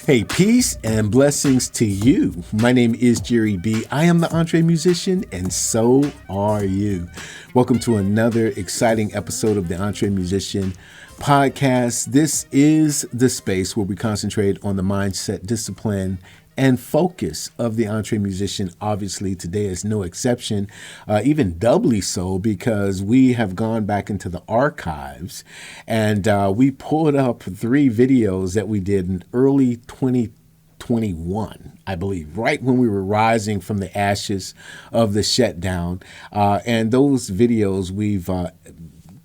Hey, peace and blessings to you. My name is Jerry B. I am the Entre Musician, and so are you. Welcome to another exciting episode of the Entre Musician podcast. This is the space where we concentrate on the mindset, discipline, and focus of the Entre Musician. Obviously, today is no exception, even doubly so because we have gone back into the archives and we pulled up 3 videos that we did in early 2021, I believe, right when we were rising from the ashes of the shutdown. And those videos we've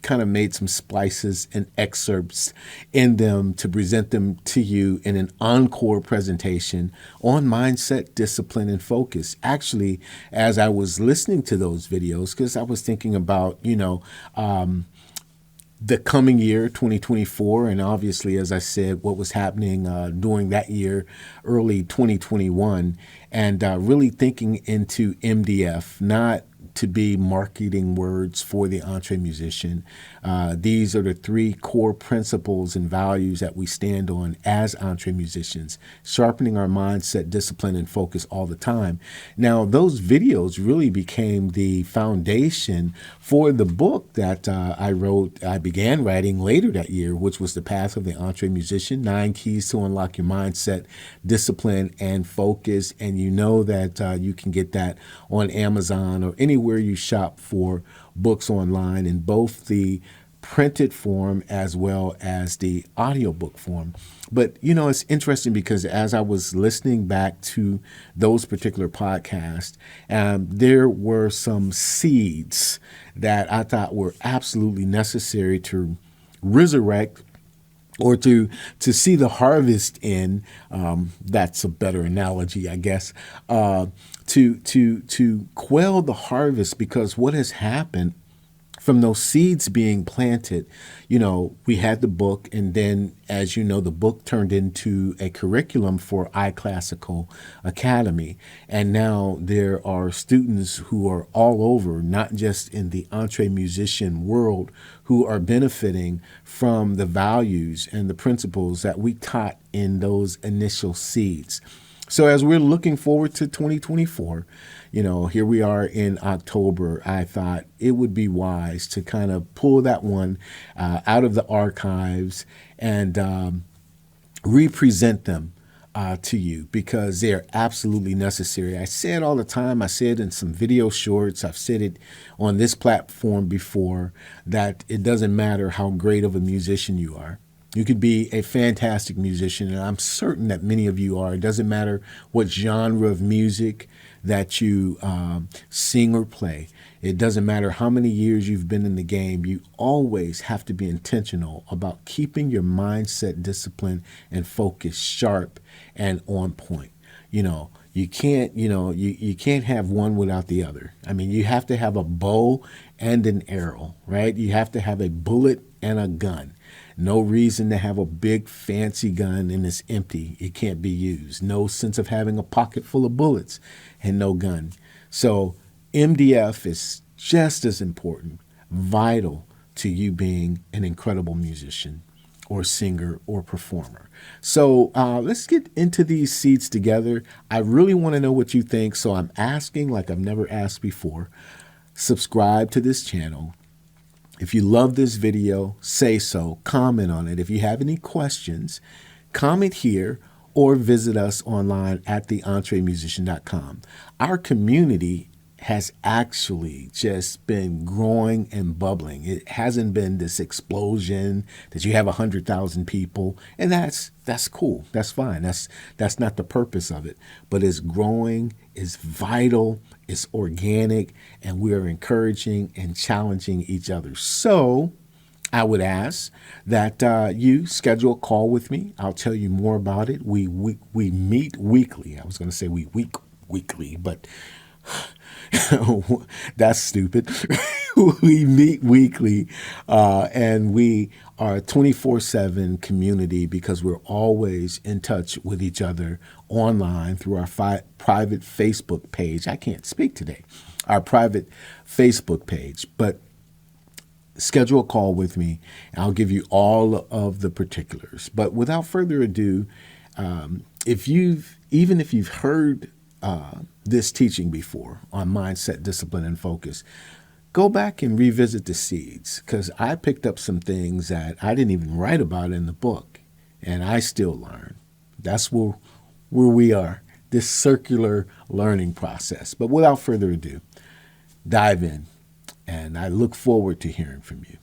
kind of made some splices and excerpts in them to present them to you in an encore presentation on mindset, discipline, and focus. Actually, as I was listening to those videos, because I was thinking about, the coming year, 2024, and obviously, as I said, what was happening during that year, early 2021, and really thinking into MDF, not to be marketing words for the Entre Musician. These are the 3 core principles and values that we stand on as Entre Musicians, sharpening our mindset, discipline, and focus all the time. Now, those videos really became the foundation for the book that I began writing later that year, which was The Path of the Entre Musician, 9 Keys to Unlock Your Mindset, Discipline, and Focus. And you know that you can get that on Amazon or anywhere you shop for books online in both the printed form as well as the audiobook form. But, it's interesting because as I was listening back to those particular podcasts, there were some seeds that I thought were absolutely necessary to resurrect or to see the harvest in, that's a better analogy, I guess, to quell the harvest, because what has happened from those seeds being planted, we had the book, and then, as you know, the book turned into a curriculum for iClassical Academy. And now there are students who are all over, not just in the Entre Musician world, who are benefiting from the values and the principles that we taught in those initial seeds. So as we're looking forward to 2024, here we are in October, I thought it would be wise to kind of pull that one out of the archives and represent them to you, because they are absolutely necessary. I say it all the time. I say it in some video shorts. I've said it on this platform before, that it doesn't matter how great of a musician you are. You could be a fantastic musician, and I'm certain that many of you are. It doesn't matter what genre of music that you sing or play. It doesn't matter how many years you've been in the game. You always have to be intentional about keeping your mindset, discipline, and focus sharp and on point. You can't, you can't have one without the other. I mean, you have to have a bow and an arrow, right? You have to have a bullet and a gun. No reason to have a big fancy gun and it's empty. It can't be used. No sense of having a pocket full of bullets and no gun. So MDF is just as important, vital to you being an incredible musician or singer or performer. So let's get into these seeds together. I really want to know what you think. So I'm asking like I've never asked before. Subscribe to this channel. If you love this video, say so, comment on it. If you have any questions, comment here or visit us online at theentremusician.com. Our community has actually just been growing and bubbling. It hasn't been this explosion that you have 100,000 people, and that's cool. That's fine. That's not the purpose of it. But it's growing, it's vital, it's organic, and we are encouraging and challenging each other. So I would ask that you schedule a call with me. I'll tell you more about it. We meet weekly. I was going to say weekly, but that's stupid. We meet weekly, and we are a 24/7 community because we're always in touch with each other online through our private Facebook page. I can't speak today. Our private Facebook page, but schedule a call with me, and I'll give you all of the particulars. But without further ado, Even if you've heard this teaching before on mindset, discipline, and focus, go back and revisit the seeds, because I picked up some things that I didn't even write about in the book, and I still learn. That's where we are, this circular learning process. But without further ado, dive in, and I look forward to hearing from you.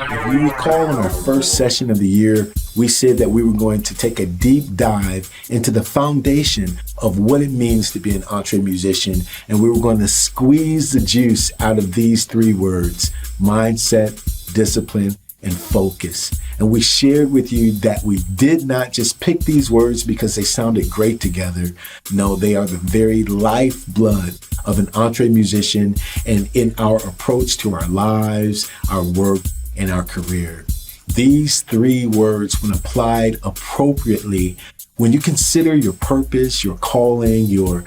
If you recall, in our first session of the year, we said that we were going to take a deep dive into the foundation of what it means to be an entre musician, and we were going to squeeze the juice out of these three words: mindset, discipline, and focus. And we shared with you that we did not just pick these words because they sounded great together. No, they are the very lifeblood of an entre musician and in our approach to our lives, our work, and our career. These three words, when applied appropriately, when you consider your purpose, your calling, your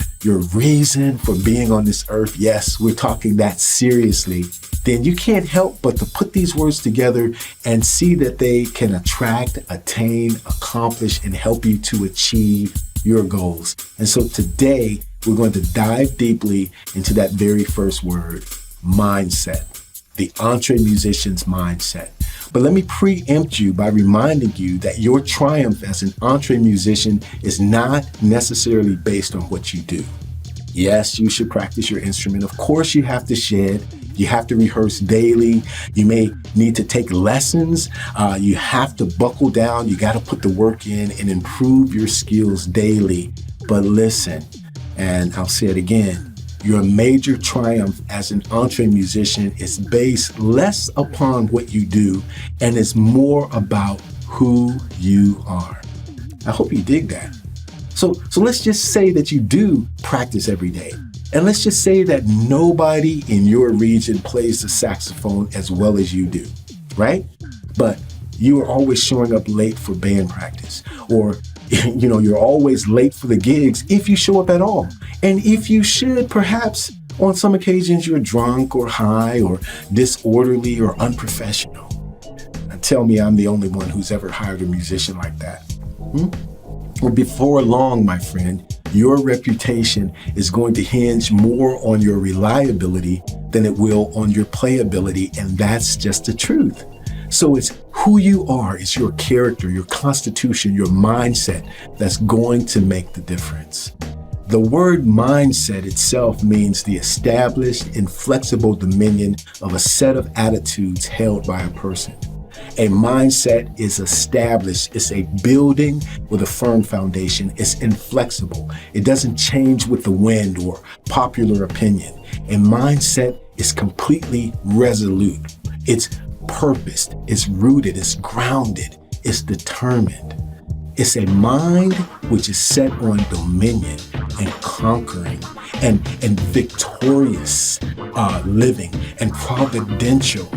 reason for being on this earth, yes, we're talking that seriously, then you can't help but to put these words together and see that they can attract, attain, accomplish, and help you to achieve your goals. And so today, we're going to dive deeply into that very first word, mindset, the entre musician's mindset. But let me preempt you by reminding you that your triumph as an entre musician is not necessarily based on what you do. Yes, you should practice your instrument. Of course, you have to shed. You have to rehearse daily. You may need to take lessons. You have to buckle down. You got to put the work in and improve your skills daily. But listen, and I'll say it again, your major triumph as an entre musician is based less upon what you do and is more about who you are. I hope you dig that. So let's just say that you do practice every day. And let's just say that nobody in your region plays the saxophone as well as you do, right? But you are always showing up late for band practice, or you're always late for the gigs if you show up at all. And if you should, perhaps on some occasions you're drunk or high or disorderly or unprofessional. Now tell me I'm the only one who's ever hired a musician like that. Well, before long, my friend, your reputation is going to hinge more on your reliability than it will on your playability, and that's just the truth. So it's who you are, it's your character, your constitution, your mindset that's going to make the difference. The word mindset itself means the established, inflexible dominion of a set of attitudes held by a person. A mindset is established. It's a building with a firm foundation. It's inflexible. It doesn't change with the wind or popular opinion. A mindset is completely resolute. It's purposed. It's rooted. It's grounded. It's determined. It's a mind which is set on dominion and conquering and victorious living and providential.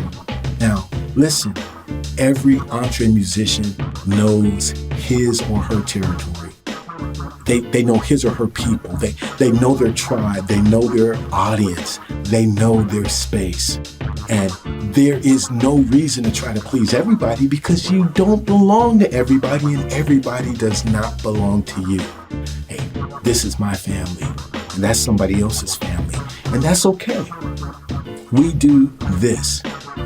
Now, listen. Every entre musician knows his or her territory. They know his or her people. They know their tribe. They know their audience. They know their space. And there is no reason to try to please everybody, because you don't belong to everybody and everybody does not belong to you. Hey, this is my family and that's somebody else's family, and that's okay. We do this.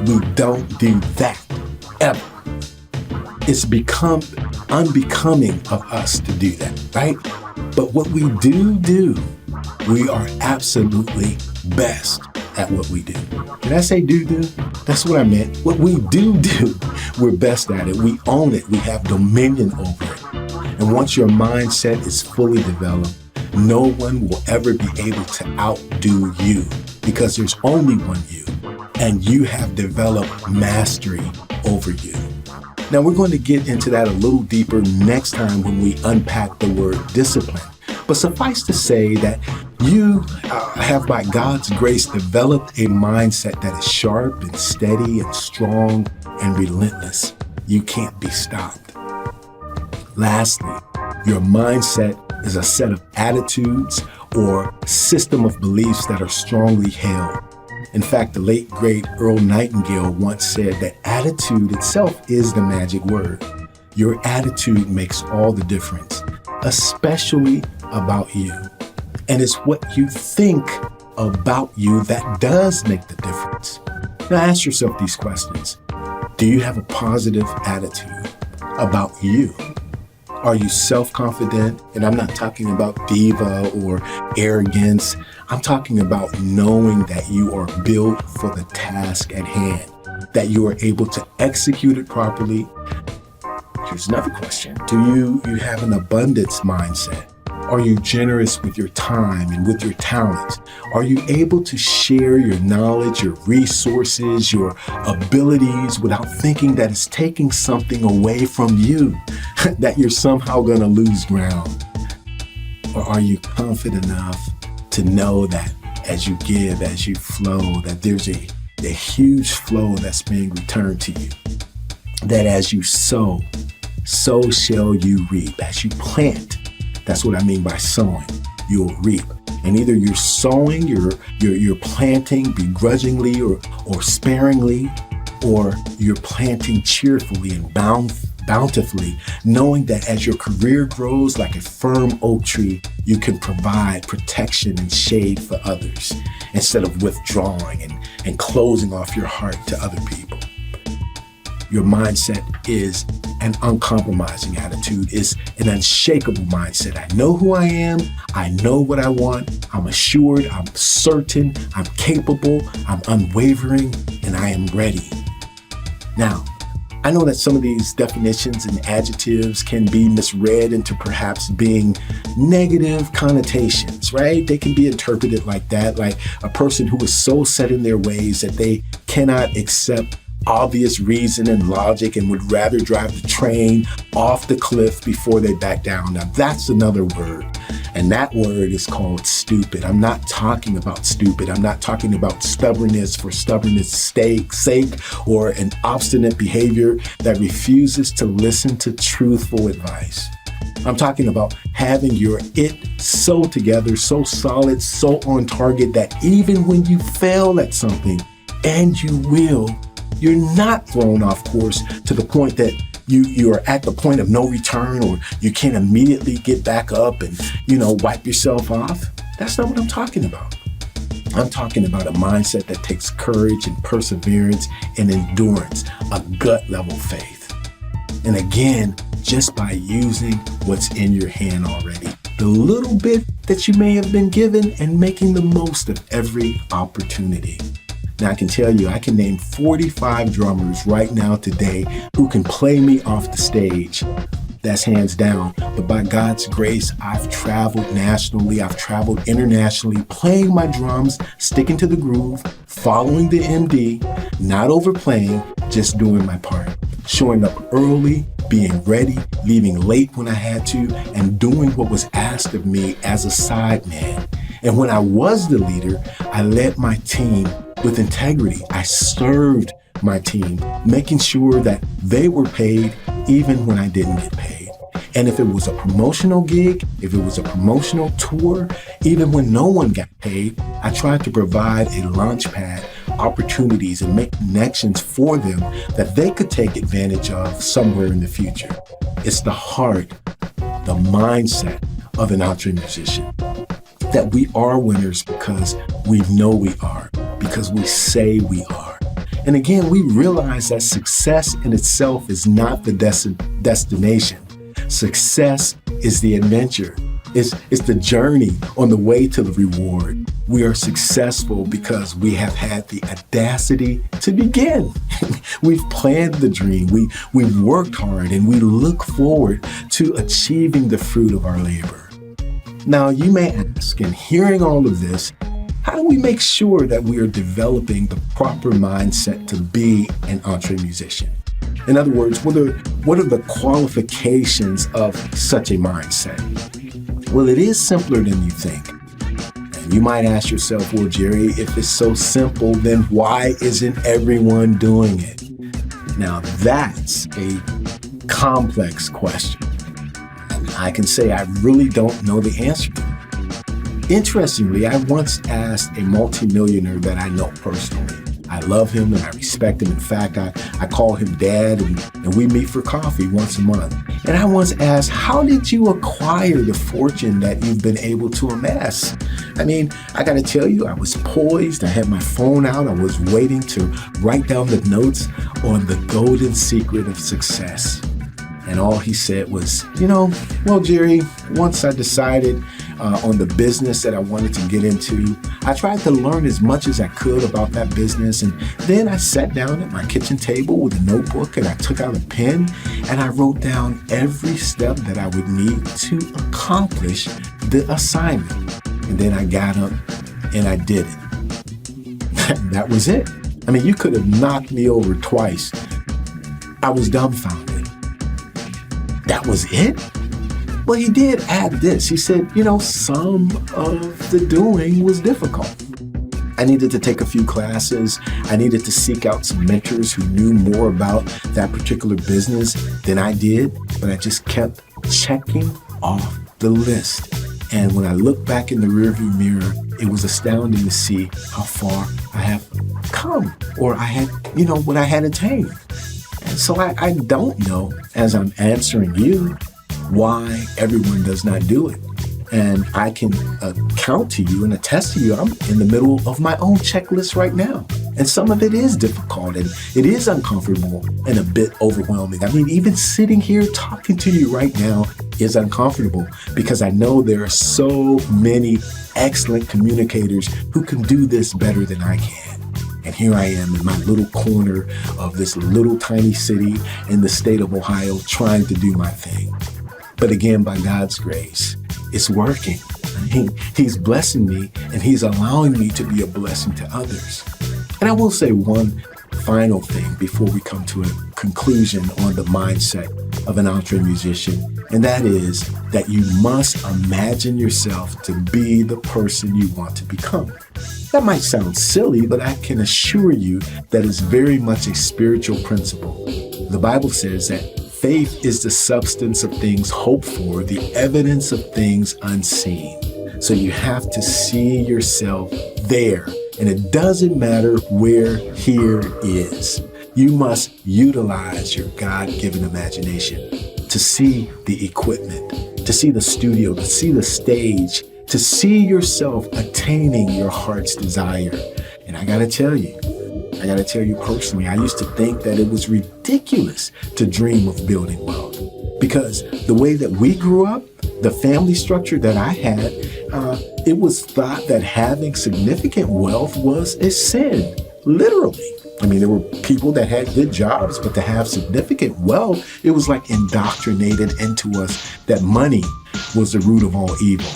We don't do that. Ever. It's become unbecoming of us to do that, right? But what we do, we are absolutely best at what we do. Did I say do? That's what I meant. What we do, we're best at it. We own it. We have dominion over it. And once your mindset is fully developed, no one will ever be able to outdo you, because there's only one you, and you have developed mastery over you. Now, we're going to get into that a little deeper next time when we unpack the word discipline. But suffice to say that you have, by God's grace, developed a mindset that is sharp and steady and strong and relentless. You can't be stopped. Lastly, your mindset is a set of attitudes or system of beliefs that are strongly held. In fact, the late, great Earl Nightingale once said that attitude itself is the magic word. Your attitude makes all the difference, especially about you. And it's what you think about you that does make the difference. Now ask yourself these questions. Do you have a positive attitude about you? Are you self-confident? And I'm not talking about diva or arrogance. I'm talking about knowing that you are built for the task at hand, that you are able to execute it properly. Here's another question. Do you have an abundance mindset? Are you generous with your time and with your talents? Are you able to share your knowledge, your resources, your abilities without thinking that it's taking something away from you, that you're somehow going to lose ground? Or are you confident enough to know that as you give, as you flow, that there's a huge flow that's being returned to you? That as you sow, so shall you reap. As you plant, that's what I mean by sowing, you'll reap. And either you're sowing, you're planting begrudgingly or sparingly, or you're planting cheerfully and bountifully, knowing that as your career grows like a firm oak tree, you can provide protection and shade for others instead of withdrawing and closing off your heart to other people. Your mindset is an uncompromising attitude, is an unshakable mindset. I know who I am, I know what I want, I'm assured, I'm certain, I'm capable, I'm unwavering, and I am ready. Now, I know that some of these definitions and adjectives can be misread into perhaps being negative connotations, right? They can be interpreted like that, like a person who is so set in their ways that they cannot accept obvious reason and logic and would rather drive the train off the cliff before they back down. Now that's another word, and that word is called stupid. I'm not talking about stupid. I'm not talking about stubbornness for stubbornness sake or an obstinate behavior that refuses to listen to truthful advice. I'm talking about having your it so together, so solid, so on target that even when you fail at something, and you will, you're not thrown off course to the point that you are at the point of no return, or you can't immediately get back up and, wipe yourself off. That's not what I'm talking about. I'm talking about a mindset that takes courage and perseverance and endurance, a gut level faith. And again, just by using what's in your hand already, the little bit that you may have been given, and making the most of every opportunity. Now I can tell you, I can name 45 drummers right now today who can play me off the stage. That's hands down. But by God's grace, I've traveled nationally, I've traveled internationally, playing my drums, sticking to the groove, following the MD, not overplaying, just doing my part. Showing up early, being ready, leaving late when I had to, and doing what was asked of me as a side man. And when I was the leader, I led my team with integrity. I served my team, making sure that they were paid even when I didn't get paid. And if it was a promotional gig, if it was a promotional tour, even when no one got paid, I tried to provide a launch pad, opportunities, and make connections for them that they could take advantage of somewhere in the future. It's the heart, the mindset of an entre musician. That we are winners because we know we are, because we say we are. And again, we realize that success in itself is not the destination. Success is the adventure. It's the journey on the way to the reward. We are successful because we have had the audacity to begin. We've planned the dream. We've worked hard, and we look forward to achieving the fruit of our labor. Now, you may ask, in hearing all of this, how do we make sure that we are developing the proper mindset to be an entre musician? In other words, what are the qualifications of such a mindset? Well, it is simpler than you think. And you might ask yourself, well, Jerry, if it's so simple, then why isn't everyone doing it? Now, that's a complex question. I can say I really don't know the answer to it. Interestingly, I once asked a multimillionaire that I know personally. I love him and I respect him. In fact, I call him dad and we meet for coffee once a month. And I once asked, how did you acquire the fortune that you've been able to amass? I mean, I got to tell you, I was poised. I had my phone out. I was waiting to write down the notes on the golden secret of success. And all he said was, well, Jerry, once I decided on the business that I wanted to get into, I tried to learn as much as I could about that business. And then I sat down at my kitchen table with a notebook and I took out a pen and I wrote down every step that I would need to accomplish the assignment. And then I got up and I did it. That was it. I mean, you could have knocked me over twice. I was dumbfounded. That was it? Well, he did add this. He said, some of the doing was difficult. I needed to take a few classes. I needed to seek out some mentors who knew more about that particular business than I did, but I just kept checking off the list. And when I look back in the rearview mirror, it was astounding to see how far I have come, or I had, what I had attained. And so I don't know, as I'm answering you, why everyone does not do it. And I can account to you and attest to you, I'm in the middle of my own checklist right now. And some of it is difficult and it is uncomfortable and a bit overwhelming. I mean, even sitting here talking to you right now is uncomfortable because I know there are so many excellent communicators who can do this better than I can. And here I am in my little corner of this little tiny city in the state of Ohio trying to do my thing. But again, by God's grace, it's working. He's blessing me and he's allowing me to be a blessing to others. And I will say one final thing before we come to a conclusion on the mindset of an entre musician. And that is that you must imagine yourself to be the person you want to become. That might sound silly, but I can assure you that it's very much a spiritual principle. The Bible says that faith is the substance of things hoped for, the evidence of things unseen. So you have to see yourself there. And it doesn't matter where here is. You must utilize your God-given imagination to see the equipment, to see the studio, to see the stage, to see yourself attaining your heart's desire. And I gotta tell you personally, I used to think that it was ridiculous to dream of building wealth because the way that we grew up, the family structure that I had, it was thought that having significant wealth was a sin, literally. I mean, there were people that had good jobs, but to have significant wealth, it was like indoctrinated into us that money was the root of all evil.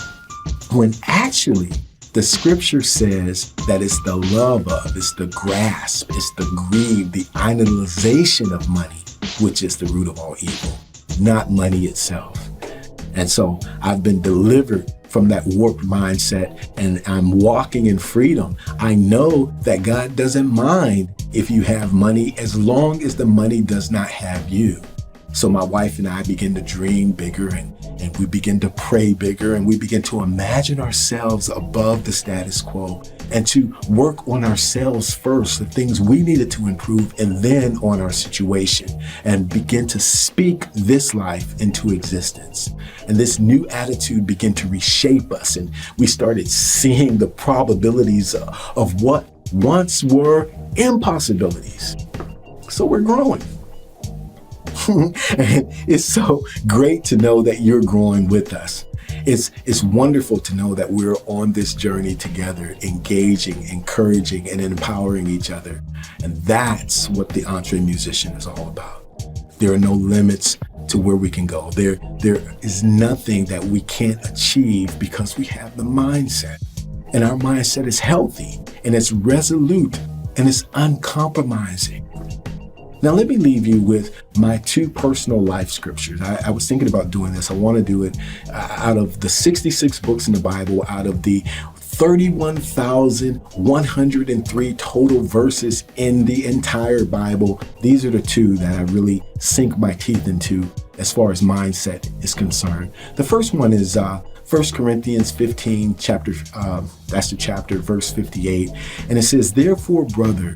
When actually, the scripture says that it's the love of, it's the grasp, it's the greed, the idolization of money, which is the root of all evil, not money itself. And so I've been delivered from that warped mindset and I'm walking in freedom. I know that God doesn't mind if you have money as long as the money does not have you. So my wife and I begin to dream bigger and we begin to pray bigger and we begin to imagine ourselves above the status quo and to work on ourselves first, the things we needed to improve, and then on our situation and begin to speak this life into existence. And this new attitude began to reshape us and we started seeing the probabilities of what once were impossibilities. So we're growing. And it's so great to know that you're growing with us. It's wonderful to know that we're on this journey together, engaging, encouraging, and empowering each other. And that's what the entre musician is all about. There are no limits to where we can go. There is nothing that we can't achieve because we have the mindset. And our mindset is healthy, and it's resolute, and it's uncompromising. Now, let me leave you with my two personal life scriptures. I was thinking about doing this. I want to do it out of the 66 books in the Bible, out of the 31,103 total verses in the entire Bible. These are the two that I really sink my teeth into as far as mindset is concerned. The first one is 1 Corinthians 15, that's the chapter, verse 58. And it says, therefore, brother,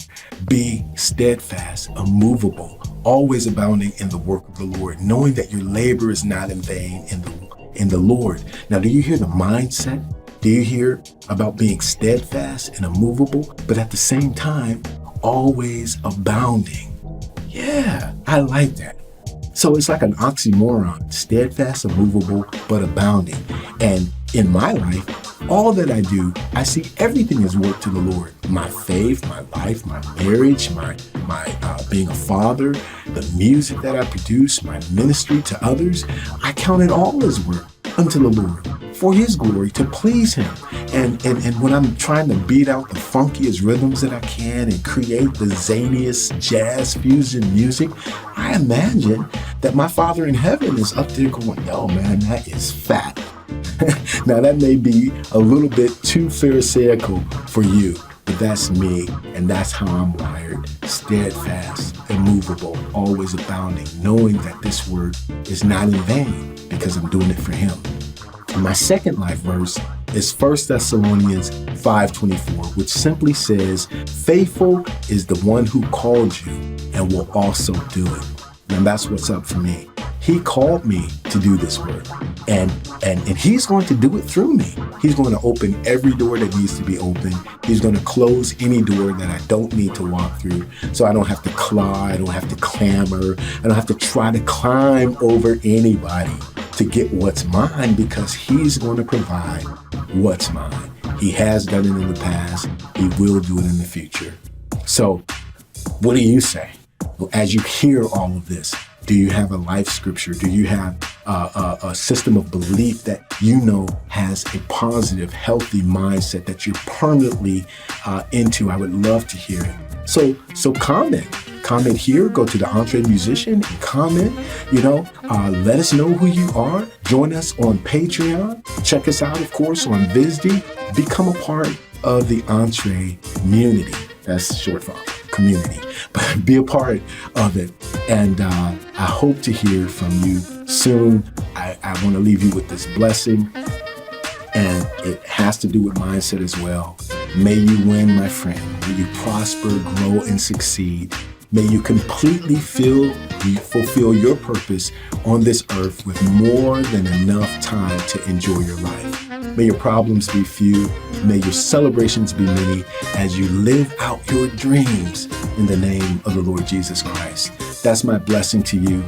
be steadfast, immovable, always abounding in the work of the Lord, knowing that your labor is not in vain in the Lord. Now, do you hear the mindset? Do you hear about being steadfast and immovable, but at the same time, always abounding? Yeah, I like that. So it's like an oxymoron, steadfast, immovable, but abounding. And in my life, all that I do, I see everything as work to the Lord. My faith, my life, my marriage, my being a father, the music that I produce, my ministry to others, I count it all as work unto the Lord for his glory, to please him. And when I'm trying to beat out the funkiest rhythms that I can and create the zaniest jazz fusion music, I imagine that my Father in heaven is up there going, yo, man, that is fat. Now, that may be a little bit too pharisaical for you, but that's me, and that's how I'm wired. Steadfast, immovable, always abounding, knowing that this word is not in vain because I'm doing it for him. And my second life verse is 1 Thessalonians 5:24, which simply says, faithful is the one who called you and will also do it. And that's what's up for me. He called me to do this work, and he's going to do it through me. He's going to open every door that needs to be open. He's going to close any door that I don't need to walk through, so I don't have to claw, I don't have to clamor, I don't have to try to climb over anybody to get what's mine, because he's going to provide what's mine. He has done it in the past. He will do it in the future. So what do you say? Well, as you hear all of this, do you have a life scripture? Do you have a system of belief that you know has a positive, healthy mindset that you're permanently into? I would love to hear it. So comment. Comment here, go to the Entre Musician and comment, let us know who you are. Join us on Patreon. Check us out, of course, on Visdy. Become a part of the Entre community. That's short for community, but be a part of it. And I hope to hear from you soon. I want to leave you with this blessing, and it has to do with mindset as well. May you win, my friend. May you prosper, grow, and succeed. May you completely fulfill your purpose on this earth with more than enough time to enjoy your life. May your problems be few. May your celebrations be many as you live out your dreams in the name of the Lord Jesus Christ. That's my blessing to you.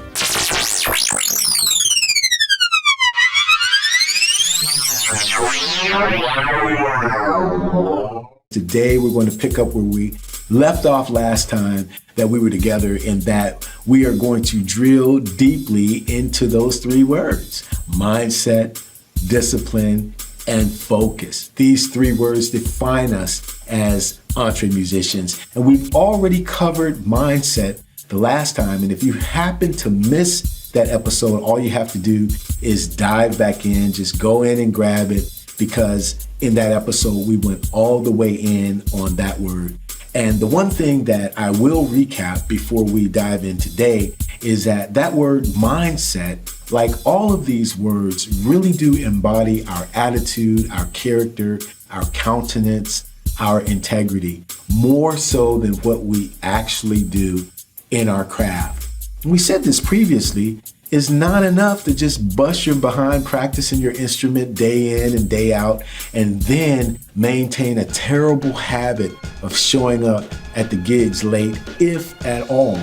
Today, we're going to pick up where we left off last time that we were together, in that we are going to drill deeply into those three words: mindset, discipline, and focus. These three words define us as Entre musicians. And we've already covered mindset the last time. And if you happen to miss that episode, all you have to do is dive back in, just go in and grab it, because in that episode, we went all the way in on that word. And the one thing that I will recap before we dive in today is that word mindset, like all of these words, really do embody our attitude, our character, our countenance, our integrity, more so than what we actually do in our craft. We said this previously. It's not enough to just bust your behind practicing your instrument day in and day out and then maintain a terrible habit of showing up at the gigs late, if at all.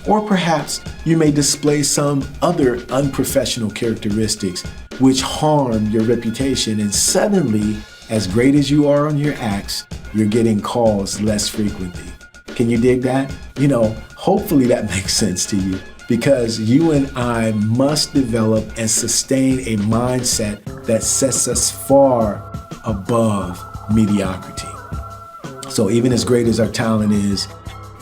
Or perhaps you may display some other unprofessional characteristics which harm your reputation, and suddenly, as great as you are on your acts, you're getting calls less frequently. Can you dig that? Hopefully that makes sense to you. Because you and I must develop and sustain a mindset that sets us far above mediocrity. So even as great as our talent is,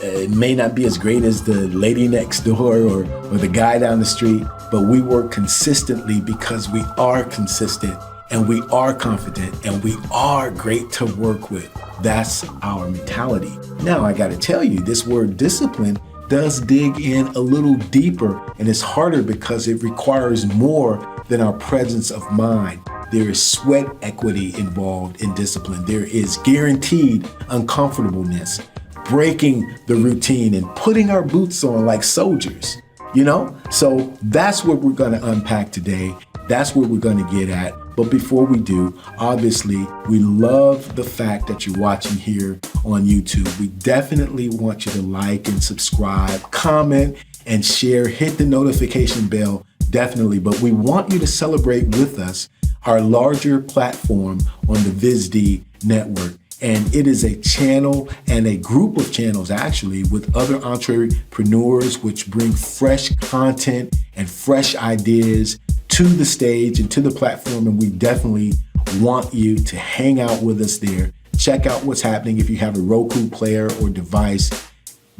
it may not be as great as the lady next door or the guy down the street, but we work consistently because we are consistent and we are confident and we are great to work with. That's our mentality. Now, I got to tell you, this word discipline does dig in a little deeper, and it's harder because it requires more than our presence of mind. There is sweat equity involved in discipline. There is guaranteed uncomfortableness, breaking the routine and putting our boots on like soldiers, you know? So that's what we're gonna unpack today. That's what we're gonna get at. But before we do, obviously, we love the fact that you're watching here on YouTube. We definitely want you to like and subscribe, comment, and share, hit the notification bell, definitely. But we want you to celebrate with us our larger platform on the VizD network. And it is a channel and a group of channels actually with other entrepreneurs which bring fresh content and fresh ideas to the stage and to the platform. And we definitely want you to hang out with us there. Check out what's happening. If you have a Roku player or device,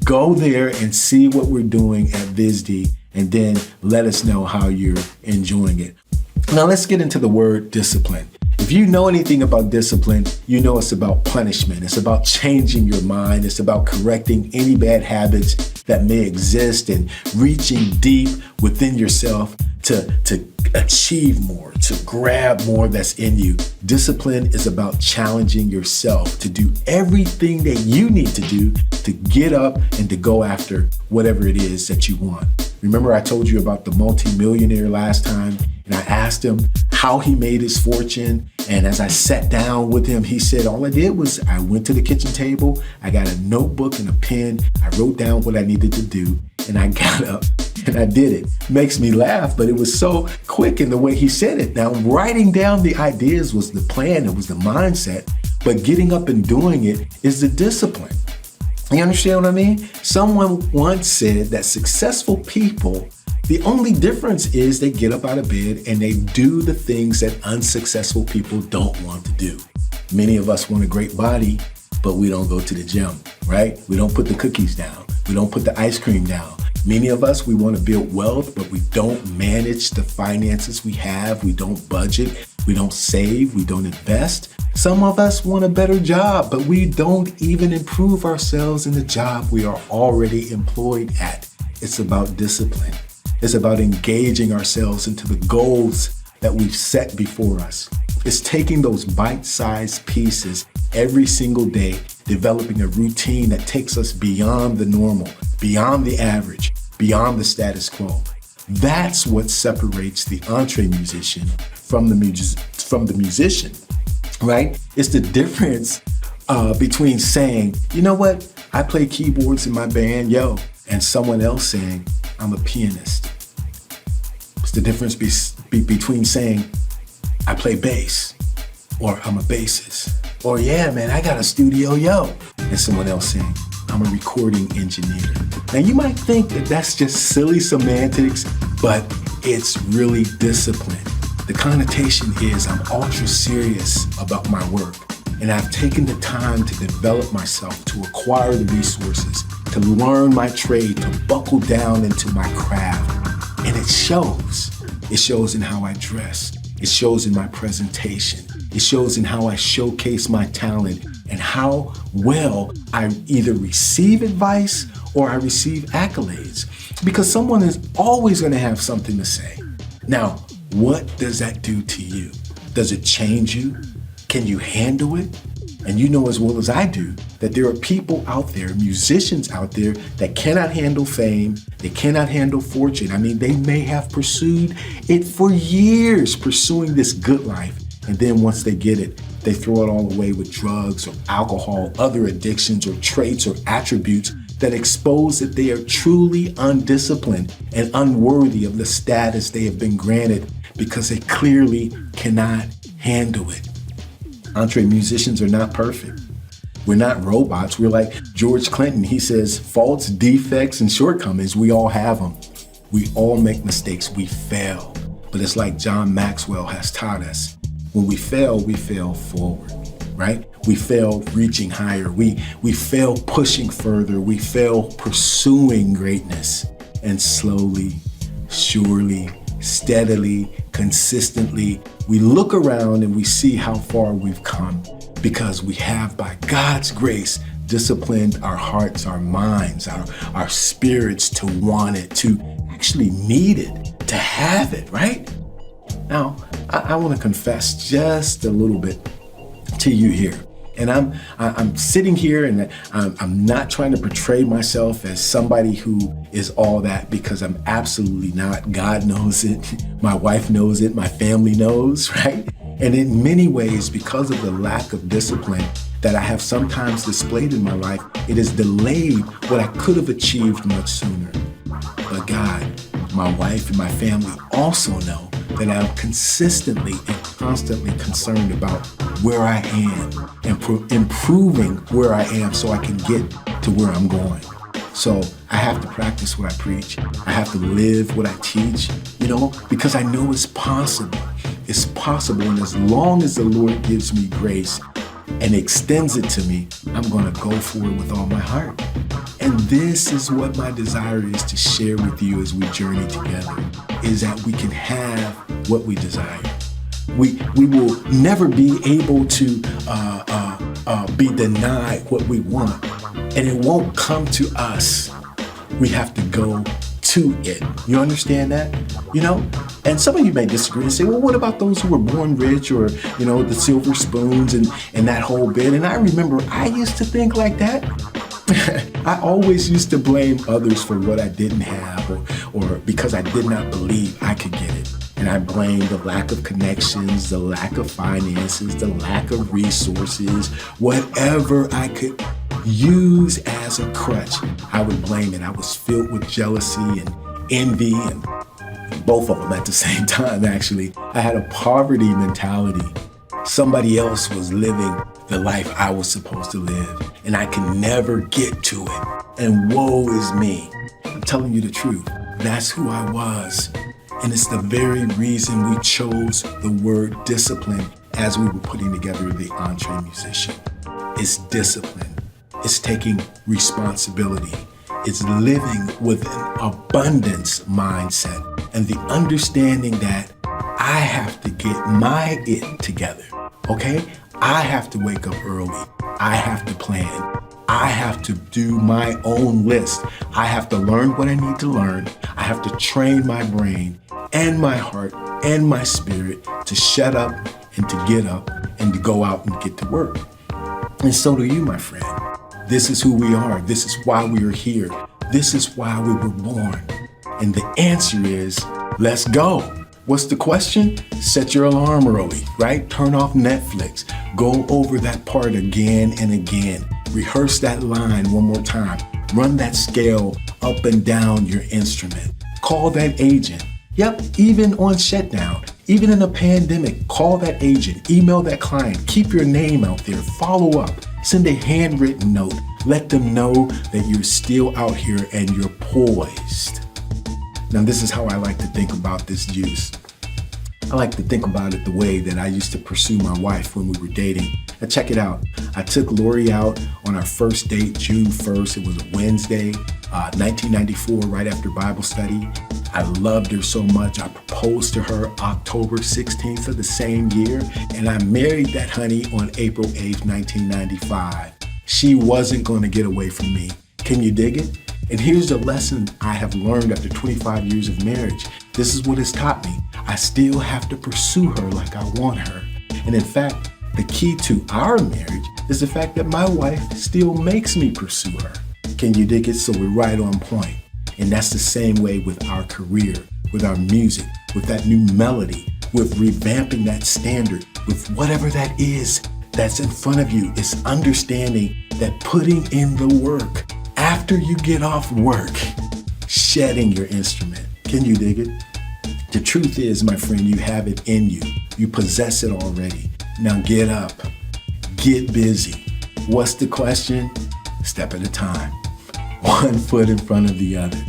go there and see what we're doing at VizD, and then let us know how you're enjoying it. Now let's get into the word discipline. If you know anything about discipline, you know it's about punishment. It's about changing your mind. It's about correcting any bad habits that may exist and reaching deep within yourself to achieve more, to grab more that's in you. Discipline is about challenging yourself to do everything that you need to do to get up and to go after whatever it is that you want. Remember I told you about the multimillionaire last time, and I asked him how he made his fortune. And as I sat down with him, he said, all I did was I went to the kitchen table, I got a notebook and a pen, I wrote down what I needed to do, and I got up and I did it. Makes me laugh, but it was so quick in the way he said it. Now, writing down the ideas was the plan, it was the mindset, but getting up and doing it is the discipline. You understand what I mean? Someone once said that successful people, the only difference is they get up out of bed and they do the things that unsuccessful people don't want to do. Many of us want a great body, but we don't go to the gym, right? We don't put the cookies down. We don't put the ice cream down. Many of us, we want to build wealth, but we don't manage the finances we have. We don't budget. We don't save. We don't invest. Some of us want a better job, but we don't even improve ourselves in the job we are already employed at. It's about discipline. It's about engaging ourselves into the goals that we've set before us. It's taking those bite-sized pieces every single day, developing a routine that takes us beyond the normal, beyond the average, beyond the status quo. That's what separates the entre musician from the musician, right? It's the difference between saying, you know what, I play keyboards in my band, yo, and someone else saying, I'm a pianist. It's the difference between saying, I play bass, or I'm a bassist. Or yeah, man, I got a studio, yo. And someone else saying, I'm a recording engineer. Now you might think that that's just silly semantics, but it's really discipline. The connotation is I'm ultra serious about my work, and I've taken the time to develop myself, to acquire the resources, to learn my trade, to buckle down into my craft. And it shows. It shows in how I dress. It shows in my presentation. It shows in how I showcase my talent and how well I either receive advice or I receive accolades. Because someone is always going to have something to say. Now, what does that do to you? Does it change you? Can you handle it? And you know as well as I do that there are people out there, musicians out there that cannot handle fame. They cannot handle fortune. I mean, they may have pursued it for years, pursuing this good life. And then once they get it, they throw it all away with drugs or alcohol, other addictions or traits or attributes that expose that they are truly undisciplined and unworthy of the status they have been granted because they clearly cannot handle it. Entre musicians are not perfect. We're not robots. We're like George Clinton. He says faults, defects, and shortcomings, we all have them. We all make mistakes. We fail. But it's like John Maxwell has taught us. When we fail forward, right? We fail reaching higher. We fail pushing further. We fail pursuing greatness. And slowly, surely, steadily, consistently, we look around and we see how far we've come because we have, by God's grace, disciplined our hearts, our minds, our spirits to want it, to actually need it, to have it, right? Now, I want to confess just a little bit to you here. And I'm sitting here, and I'm not trying to portray myself as somebody who is all that, because I'm absolutely not. God knows it. My wife knows it. My family knows, right? And in many ways, because of the lack of discipline that I have sometimes displayed in my life, it has delayed what I could have achieved much sooner. But God, my wife, and my family also know that I'm consistently and constantly concerned about where I am and improving where I am so I can get to where I'm going. So I have to practice what I preach. I have to live what I teach, because I know it's possible. It's possible, and as long as the Lord gives me grace and extends it to me, I'm going to go for it with all my heart. And this is what my desire is to share with you as we journey together, is that we can have what we desire. We will never be able to be denied what we want, and it won't come to us. We have to go to it. You understand that? And some of you may disagree and say, well, what about those who were born rich, or, the silver spoons and that whole bit? And I remember I used to think like that. I always used to blame others for what I didn't have, or because I did not believe I could get it. And I blamed the lack of connections, the lack of finances, the lack of resources, whatever I could use as a crutch, I would blame it. I was filled with jealousy and envy, and both of them at the same time, actually. I had a poverty mentality. Somebody else was living the life I was supposed to live, and I can never get to it. And woe is me. I'm telling you the truth. That's who I was. And it's the very reason we chose the word discipline as we were putting together the Entre Musician. It's discipline. It's taking responsibility. It's living with an abundance mindset, and the understanding that I have to get my it together, okay? I have to wake up early. I have to plan. I have to do my own list. I have to learn what I need to learn. I have to train my brain and my heart and my spirit to shut up and to get up and to go out and get to work. And so do you, my friend. This is who we are. This is why we are here. This is why we were born. And the answer is, let's go. What's the question? Set your alarm early, right? Turn off Netflix. Go over that part again and again. Rehearse that line one more time. Run that scale up and down your instrument. Call that agent. Yep, even on shutdown, even in a pandemic, call that agent, email that client, keep your name out there, follow up, send a handwritten note. Let them know that you're still out here and you're poised. Now, this is how I like to think about this juice. I like to think about it the way that I used to pursue my wife when we were dating. Now check it out. I took Lori out on our first date, June 1st. It was a Wednesday, 1994, right after Bible study. I loved her so much. I proposed to her October 16th of the same year, and I married that honey on April 8th, 1995. She wasn't going to get away from me. Can you dig it? And here's the lesson I have learned after 25 years of marriage. This is what it's taught me. I still have to pursue her like I want her. And in fact, the key to our marriage is the fact that my wife still makes me pursue her. Can you dig it? So we're right on point. And that's the same way with our career, with our music, with that new melody, with revamping that standard, with whatever that is that's in front of you. It's understanding that putting in the work after you get off work, shedding your instrument. Can you dig it? The truth is, my friend, you have it in you. You possess it already. Now get up, get busy. What's the question? Step at a time. One foot in front of the other.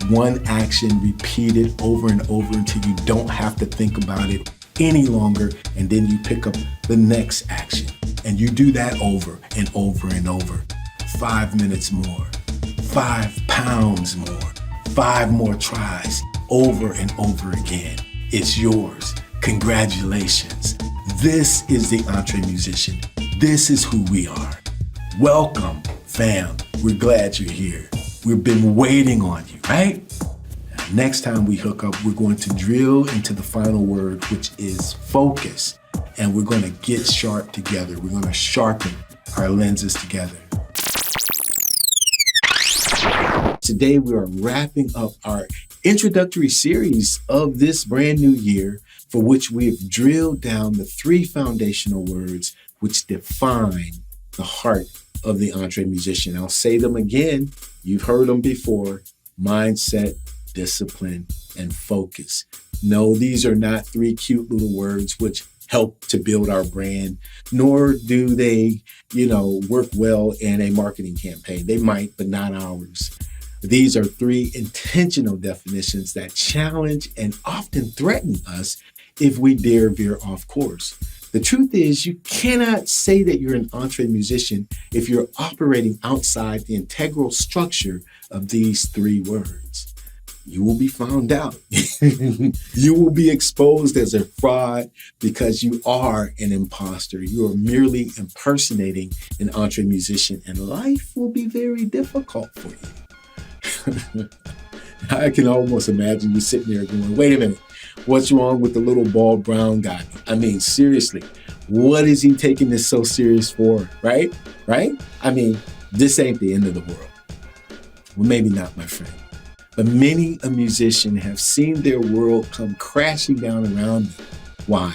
One action repeated over and over until you don't have to think about it any longer, and then you pick up the next action. And you do that over and over and over. 5 minutes more, 5 pounds more, 5 more tries, over and over again. It's yours. Congratulations. This is the Entre Musician. This is who we are. Welcome, fam. We're glad you're here. We've been waiting on you, right? Next time we hook up, we're going to drill into the final word, which is focus. And we're going to get sharp together. We're going to sharpen our lenses together. Today, we are wrapping up our introductory series of this brand new year, for which we've drilled down the 3 foundational words which define the heart of the entre musician. I'll say them again. You've heard them before: mindset, discipline, and focus. No, these are not 3 cute little words which help to build our brand, nor do they, work well in a marketing campaign. They might, but not ours. These are 3 intentional definitions that challenge and often threaten us if we dare veer off course. The truth is, you cannot say that you're an entre musician if you're operating outside the integral structure of these 3 words. You will be found out. You will be exposed as a fraud because you are an imposter. You are merely impersonating an entre musician, and life will be very difficult for you. I can almost imagine you sitting there going, wait a minute, what's wrong with the little bald brown guy? I mean, seriously, what is he taking this so serious for, right? I mean, this ain't the end of the world. Well, maybe not, my friend. But many a musician have seen their world come crashing down around them. Why?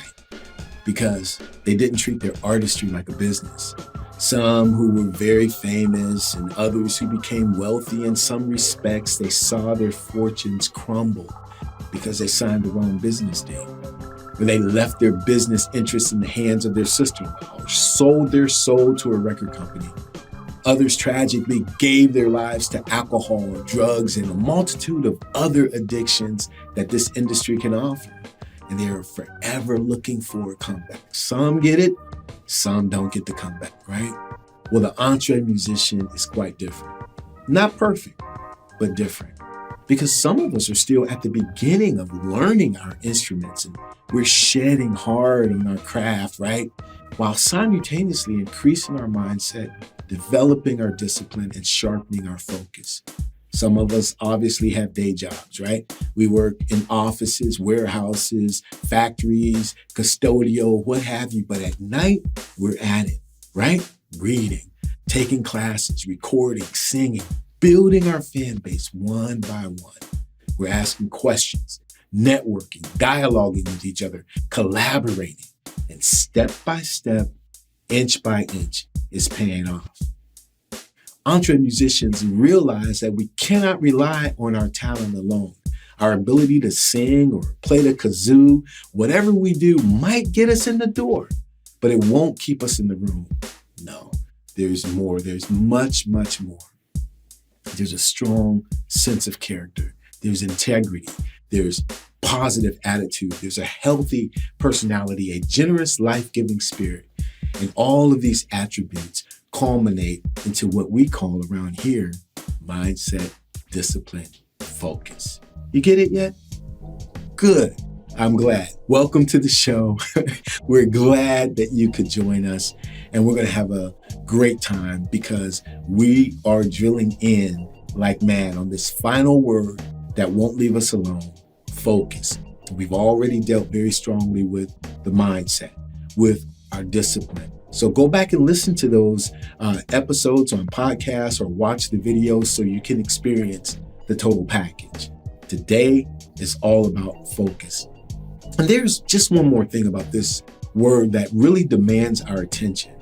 Because they didn't treat their artistry like a business. Some who were very famous and others who became wealthy in some respects, they saw their fortunes crumble because they signed the wrong business deal. Or they left their business interests in the hands of their sister-in-law, or sold their soul to a record company. Others tragically gave their lives to alcohol, drugs, and a multitude of other addictions that this industry can offer. And they are forever looking for a comeback. Some get it, some don't get the comeback, right? Well, the entre musician is quite different. Not perfect, but different. Because some of us are still at the beginning of learning our instruments, and we're shedding hard on our craft, right? While simultaneously increasing our mindset, developing our discipline, and sharpening our focus. Some of us obviously have day jobs, right? We work in offices, warehouses, factories, custodial, what have you. But at night, we're at it, right? Reading, taking classes, recording, singing, building our fan base one by one. We're asking questions, networking, dialoguing with each other, collaborating, and step by step, inch by inch, is paying off. Entre musicians realize that we cannot rely on our talent alone. Our ability to sing or play the kazoo, whatever we do might get us in the door, but it won't keep us in the room. No, there's more. There's much, much more. There's a strong sense of character. There's integrity. There's positive attitude. There's a healthy personality, a generous, life-giving spirit. And all of these attributes culminate into what we call around here mindset, discipline, focus. You get it yet? Good. I'm glad. Welcome to the show. We're glad that you could join us, and we're going to have a great time because we are drilling in like mad on this final word that won't leave us alone: focus. We've already dealt very strongly with the mindset, with our discipline. So go back and listen to those episodes on podcasts or watch the videos so you can experience the total package. Today is all about focus. And there's just one more thing about this word that really demands our attention.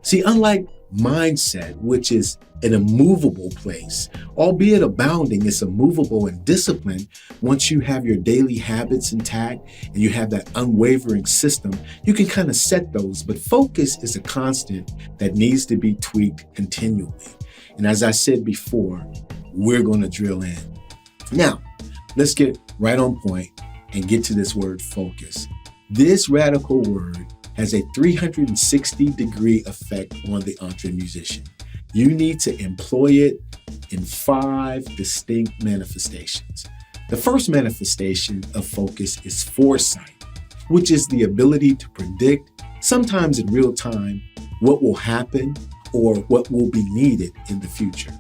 See, unlike mindset, which is an immovable place, albeit abounding, it's immovable and disciplined. Once you have your daily habits intact and you have that unwavering system, you can kind of set those. But focus is a constant that needs to be tweaked continually. And as I said before, we're going to drill in. Now, let's get right on point and get to this word focus. This radical word has a 360-degree effect on the entre musician. You need to employ it in 5 distinct manifestations. The first manifestation of focus is foresight, which is the ability to predict, sometimes in real time, what will happen or what will be needed in the future.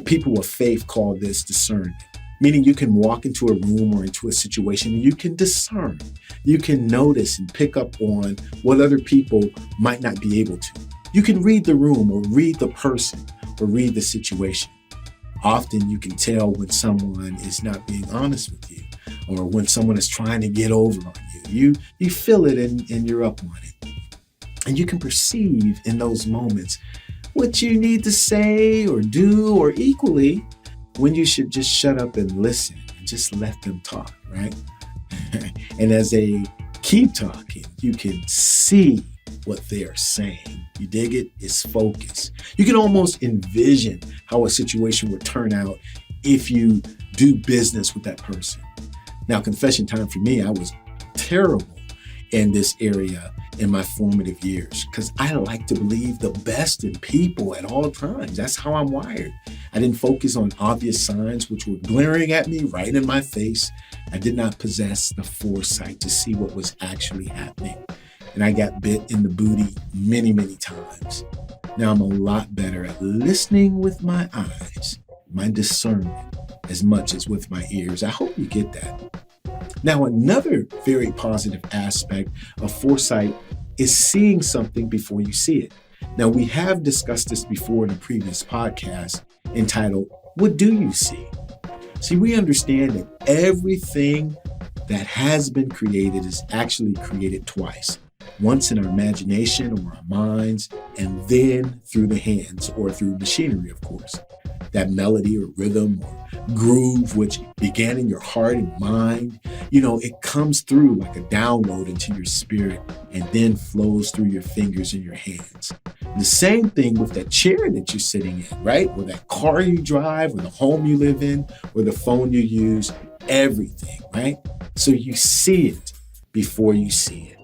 People of faith call this discernment. meaning you can walk into a room or into a situation and you can discern. You can notice and pick up on what other people might not be able to. You can read the room or read the person or read the situation. Often you can tell when someone is not being honest with you or when someone is trying to get over on you. You feel it and you're up on it. And you can perceive in those moments what you need to say or do, or equally, when you should just shut up and listen and just let them talk, right? And as they keep talking, you can see what they are saying. You dig it? It's focus. You can almost envision how a situation would turn out if you do business with that person. Now, confession time for me, I was terrible in this area in my formative years because I like to believe the best in people at all times. That's how I'm wired. I didn't focus on obvious signs which were glaring at me right in my face. I did not possess the foresight to see what was actually happening. And I got bit in the booty many, many times. Now I'm a lot better at listening with my eyes, my discernment, as much as with my ears. I hope you get that. Now, another very positive aspect of foresight is seeing something before you see it. Now, we have discussed this before in a previous podcast entitled, What Do You See? See, we understand that everything that has been created is actually created twice. Once in our imagination or our minds, and then through the hands or through machinery, of course. That melody or rhythm or groove which began in your heart and mind, it comes through like a download into your spirit and then flows through your fingers and your hands. The same thing with that chair that you're sitting in, right? Or that car you drive, or the home you live in, or the phone you use, everything, right? So you see it before you see it.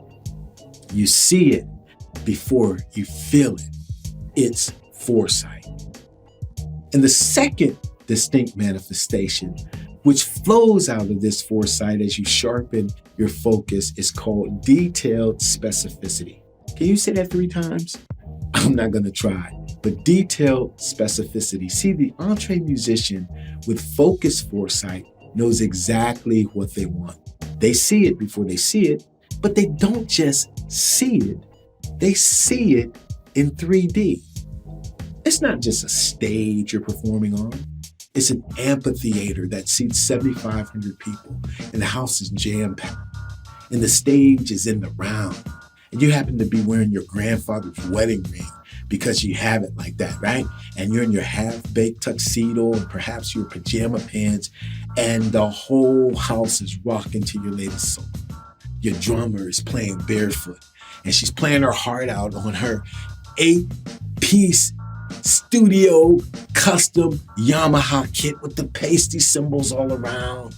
You see it before you feel it. It's foresight. And the second distinct manifestation, which flows out of this foresight as you sharpen your focus, is called detailed specificity. Can you say that 3 times? I'm not going to try, but detailed specificity. See, the entree musician with focused foresight knows exactly what they want. They see it before they see it, but they don't just see it. They see it in 3D. It's not just a stage you're performing on. It's an amphitheater that seats 7,500 people, and the house is jam-packed, and the stage is in the round, and you happen to be wearing your grandfather's wedding ring because you have it like that, right? And you're in your half-baked tuxedo and perhaps your pajama pants, and the whole house is rocking to your latest song. Your drummer is playing barefoot, and she's playing her heart out on her 8-piece studio custom Yamaha kit with the pasty cymbals all around.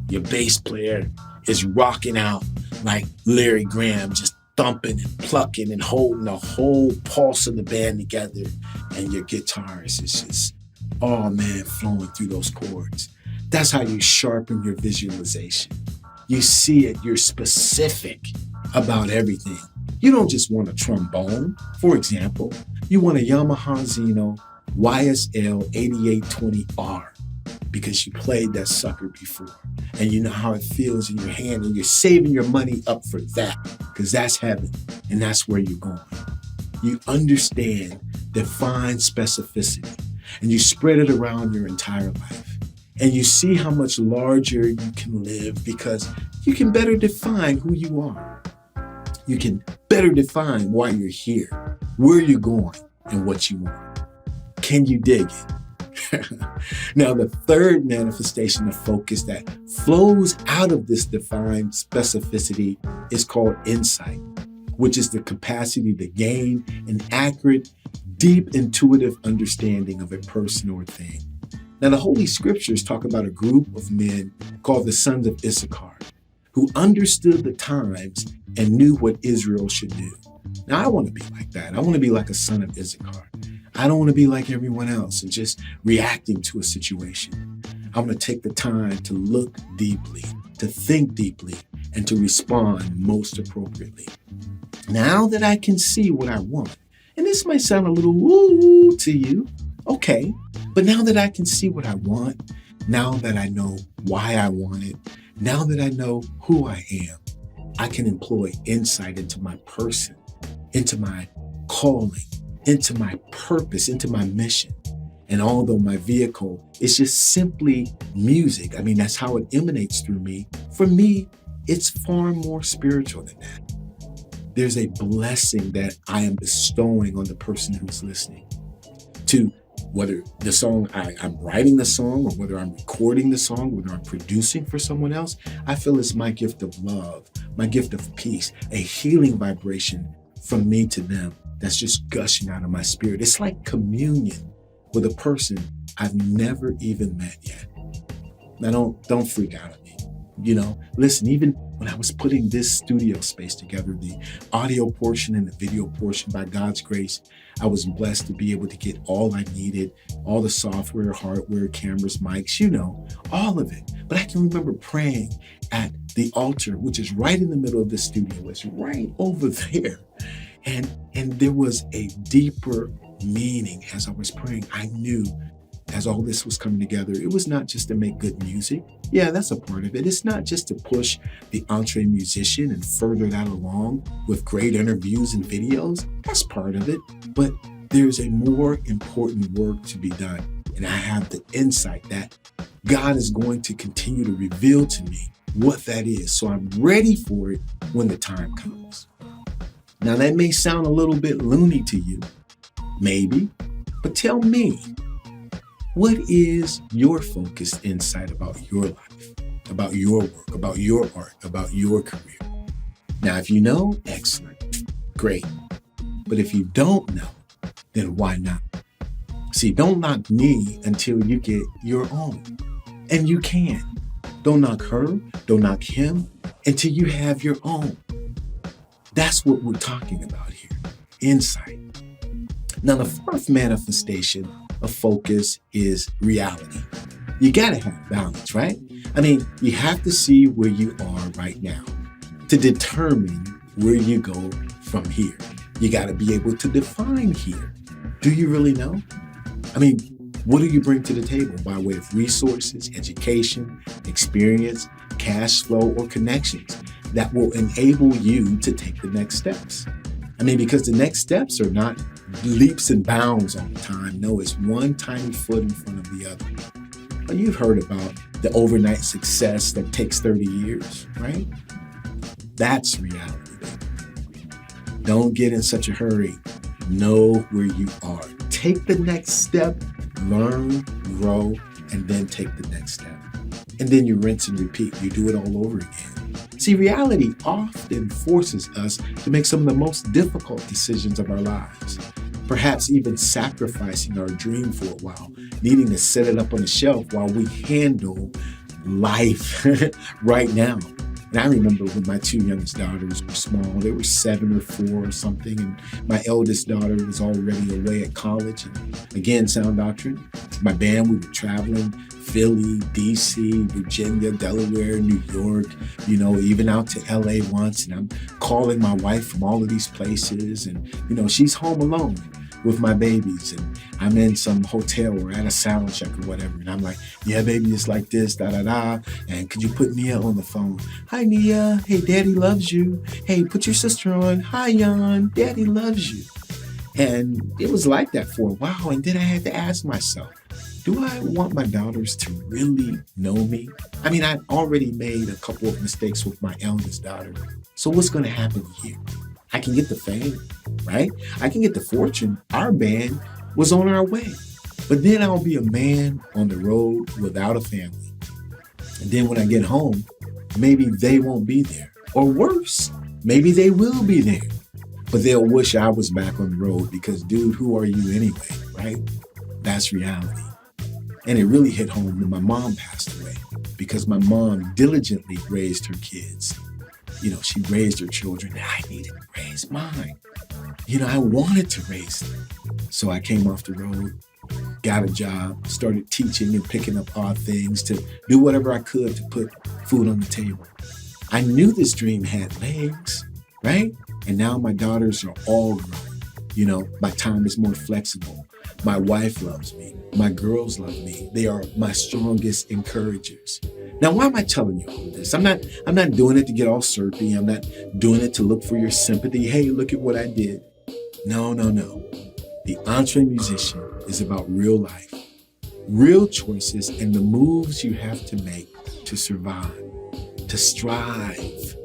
Your bass player is rocking out like Larry Graham, just thumping and plucking and holding the whole pulse of the band together. And your guitarist is just, flowing through those chords. That's how you sharpen your visualization. You see it, you're specific about everything. You don't just want a trombone, for example. You want a Yamaha Zeno YSL 8820R because you played that sucker before and you know how it feels in your hand, and you're saving your money up for that because that's heaven and that's where you're going. You understand define specificity and you spread it around your entire life, and you see how much larger you can live because you can better define who you are. You can better define why you're here, where you're going, and what you want. Can you dig it? Now, the third manifestation of focus that flows out of this defined specificity is called insight, which is the capacity to gain an accurate, deep, intuitive understanding of a person or thing. Now, the Holy Scriptures talk about a group of men called the sons of Issachar, who understood the times and knew what Israel should do. Now, I want to be like that. I want to be like a son of Issachar. I don't want to be like everyone else and just reacting to a situation. I'm going to take the time to look deeply, to think deeply, and to respond most appropriately. Now that I can see what I want, and this might sound a little woo to you, okay, but now that I can see what I want, Now that I know why I want it, now that I know who I am, I can employ insight into my person, into my calling, into my purpose, into my mission. And although my vehicle is just simply music, I mean, that's how it emanates through me. For me, it's far more spiritual than that. There's a blessing that I am bestowing on the person who's listening to, whether the song, I'm writing the song, or whether I'm recording the song, whether I'm producing for someone else. I feel it's my gift of love, my gift of peace, a healing vibration from me to them that's just gushing out of my spirit. It's like communion with a person I've never even met yet. Now, don't freak out on me. Listen, even when I was putting this studio space together, the audio portion and the video portion, by God's grace, I was blessed to be able to get all I needed, all the software, hardware, cameras, mics, all of it. But I can remember praying at the altar, which is right in the middle of the studio. It's right over there. And there was a deeper meaning as I was praying. I knew as all this was coming together, it was not just to make good music. Yeah, that's a part of it. It's not just to push the entree musician and further that along with great interviews and videos. That's part of it. But there's a more important work to be done. And I have the insight that God is going to continue to reveal to me what that is. So I'm ready for it when the time comes. Now, that may sound a little bit loony to you, maybe, but tell me, what is your focused insight about your life, about your work, about your art, about your career? Now, if you know, excellent, great. But if you don't know, then why not? See, don't knock me until you get your own. And you can. Don't knock her, don't knock him until you have your own. That's what we're talking about here, insight. Now, the fourth manifestation of focus is reality. You gotta have balance, right? I mean, you have to see where you are right now to determine where you go from here. You gotta be able to define here. Do you really know? I mean, what do you bring to the table by way of resources, education, experience, cash flow, or connections that will enable you to take the next steps? I mean, because the next steps are not leaps and bounds all the time. No, it's one tiny foot in front of the other. Well, you've heard about the overnight success that takes 30 years, right? That's reality, baby. Don't get in such a hurry. Know where you are. Take the next step, learn, grow, and then take the next step. And then you rinse and repeat. You do it all over again. See, reality often forces us to make some of the most difficult decisions of our lives. Perhaps even sacrificing our dream for a while, needing to set it up on the shelf while we handle life right now. And I remember when my two youngest daughters were small, they were 7 or 4 or something, and my eldest daughter was already away at college. And again, sound doctrine. My band, we were traveling, Philly, DC, Virginia, Delaware, New York, even out to LA once. And I'm calling my wife from all of these places. And, she's home alone with my babies. And I'm in some hotel or at a sound check or whatever. And I'm like, yeah, baby, it's like this, da-da-da. And could you put Nia on the phone? Hi, Nia. Hey, daddy loves you. Hey, put your sister on. Hi, Jan. Daddy loves you. And it was like that for a while. And then I had to ask myself, do I want my daughters to really know me? I mean, I'd already made a couple of mistakes with my eldest daughter. So what's going to happen here? I can get the fame, right? I can get the fortune. Our band was on our way. But then I'll be a man on the road without a family. And then when I get home, maybe they won't be there. Or worse, maybe they will be there. But they'll wish I was back on the road because, dude, who are you anyway, right? That's reality. And it really hit home when my mom passed away because my mom diligently raised her kids. She raised her children and I needed to raise mine. I wanted to raise them. So I came off the road, got a job, started teaching and picking up odd things to do whatever I could to put food on the table. I knew this dream had legs, right? And now my daughters are all grown. My time is more flexible. My wife loves me. My girls love me. They are my strongest encouragers. Now, why am I telling you all of this? I'm not doing it to get all syrupy. I'm not doing it to look for your sympathy. Hey, look at what I did. No, no, no. The Entre Musician is about real life, real choices, and the moves you have to make to survive, to strive,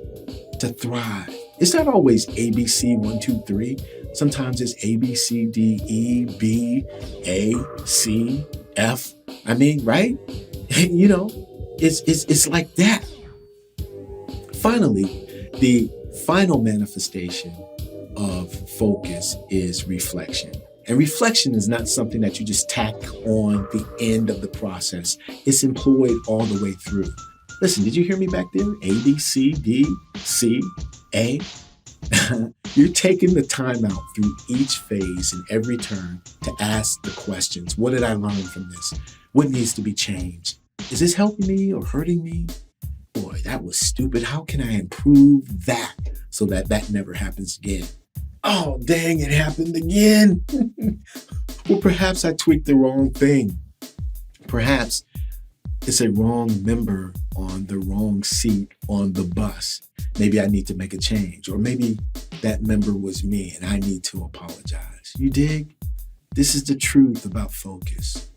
to thrive. It's not always ABC 1, 2, 3. Sometimes it's A, B, C, D, E, B, A, C, F. I mean, right? You know, it's like that. Finally, the final manifestation of focus is reflection. And reflection is not something that you just tack on the end of the process. It's employed all the way through. Listen, did you hear me back there? A, B, C, D, C, A. You're taking the time out through each phase and every turn to ask the questions. What did I learn from this? What needs to be changed? Is this helping me or hurting me? Boy, that was stupid. How can I improve that so that that never happens again? Oh, dang, it happened again. Well, perhaps I tweaked the wrong thing. Perhaps it's a wrong member on the wrong seat on the bus. Maybe I need to make a change. Or maybe that member was me and I need to apologize. You dig? This is the truth about focus.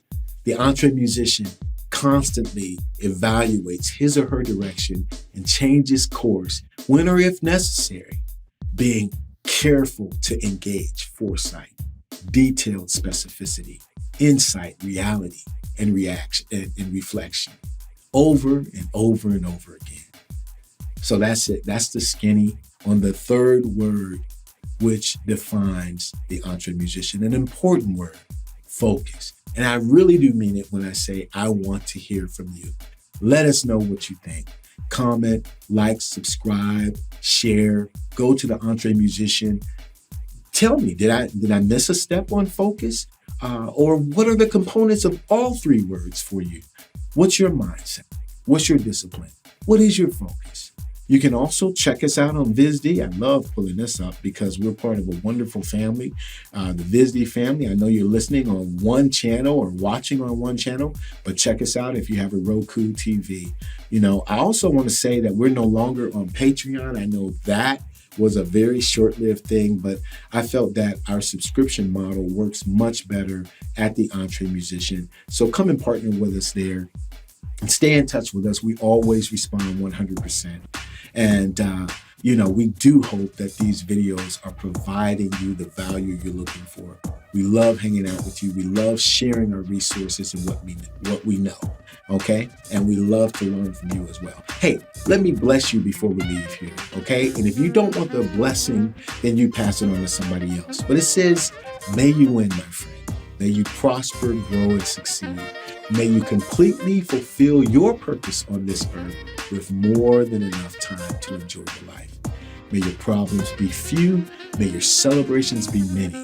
The Entre Musician constantly evaluates his or her direction and changes course when or if necessary, being careful to engage foresight, detailed specificity, insight, reality, and reaction and reflection over and over and over again. So that's it. That's the skinny on the third word, which defines the Entre Musician, an important word, focus. And I really do mean it when I say I want to hear from you. Let us know what you think. Comment, like, subscribe, share, go to the Entre Musician. Tell me, did I miss a step on focus? Or what are the components of all three words for you? What's your mindset? What's your discipline? What is your focus? You can also check us out on VizD. I love pulling this up because we're part of a wonderful family, the VizD family. I know you're listening on one channel or watching on one channel, but check us out if you have a Roku TV. You know, I also want to say that we're no longer on Patreon. I know that was a very short-lived thing, but I felt that our subscription model works much better at the Entre Musician. So come and partner with us there and stay in touch with us. We always respond 100%. And, you know, we do hope that these videos are providing you the value you're looking for. We love hanging out with you. We love sharing our resources and what we know. Okay? And we love to learn from you as well. Hey, let me bless you before we leave here. Okay? And if you don't want the blessing, then you pass it on to somebody else. But it says, may you win, my friend. May you prosper, grow, and succeed. May you completely fulfill your purpose on this earth with more than enough time to enjoy your life. May your problems be few. May your celebrations be many.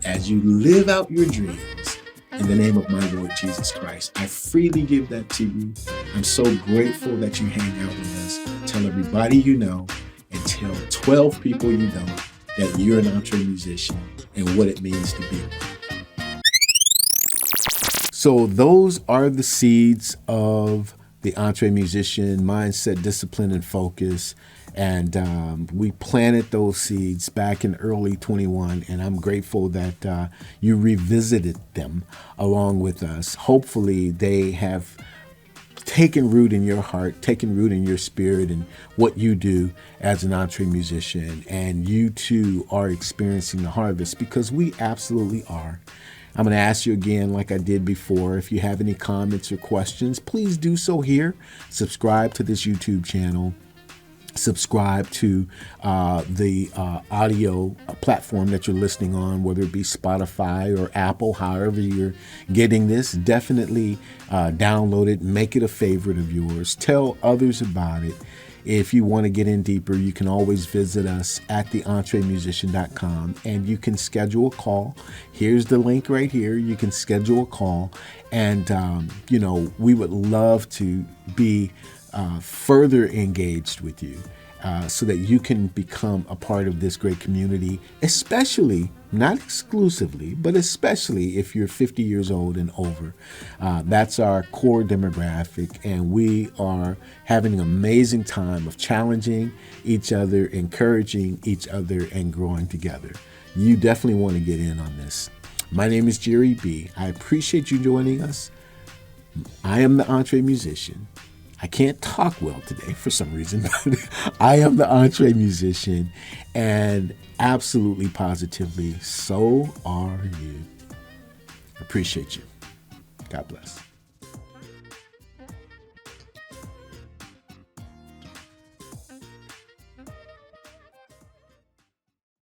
As you live out your dreams, in the name of my Lord Jesus Christ, I freely give that to you. I'm so grateful that you hang out with us. Tell everybody you know and tell 12 people you know that you're an Entre Musician and what it means to be one. So those are the seeds of the Entre Musician, mindset, discipline, and focus. And we planted those seeds back in early 21, and I'm grateful that you revisited them along with us. Hopefully they have taken root in your heart, taken root in your spirit and what you do as an Entre Musician. And you too are experiencing the harvest, because we absolutely are. I'm going to ask you again, like I did before, if you have any comments or questions, please do so here. Subscribe to this YouTube channel. Subscribe to the audio platform that you're listening on, whether it be Spotify or Apple, however you're getting this. Definitely download it, make it a favorite of yours. Tell others about it. If you want to get in deeper, you can always visit us at theentremusician.com and you can schedule a call. Here's the link right here. You can schedule a call, and you know, we would love to be further engaged with you so that you can become a part of this great community, especially not exclusively, but especially if you're 50 years old and over. That's our core demographic, and we are having an amazing time of challenging each other, encouraging each other, and growing together. You definitely want to get in on this. My name is Jerry B. I appreciate you joining us. I am the Entree Musician. I can't talk well today for some reason, but I am the Entree Musician, and absolutely positively, so are you. Appreciate you. God bless.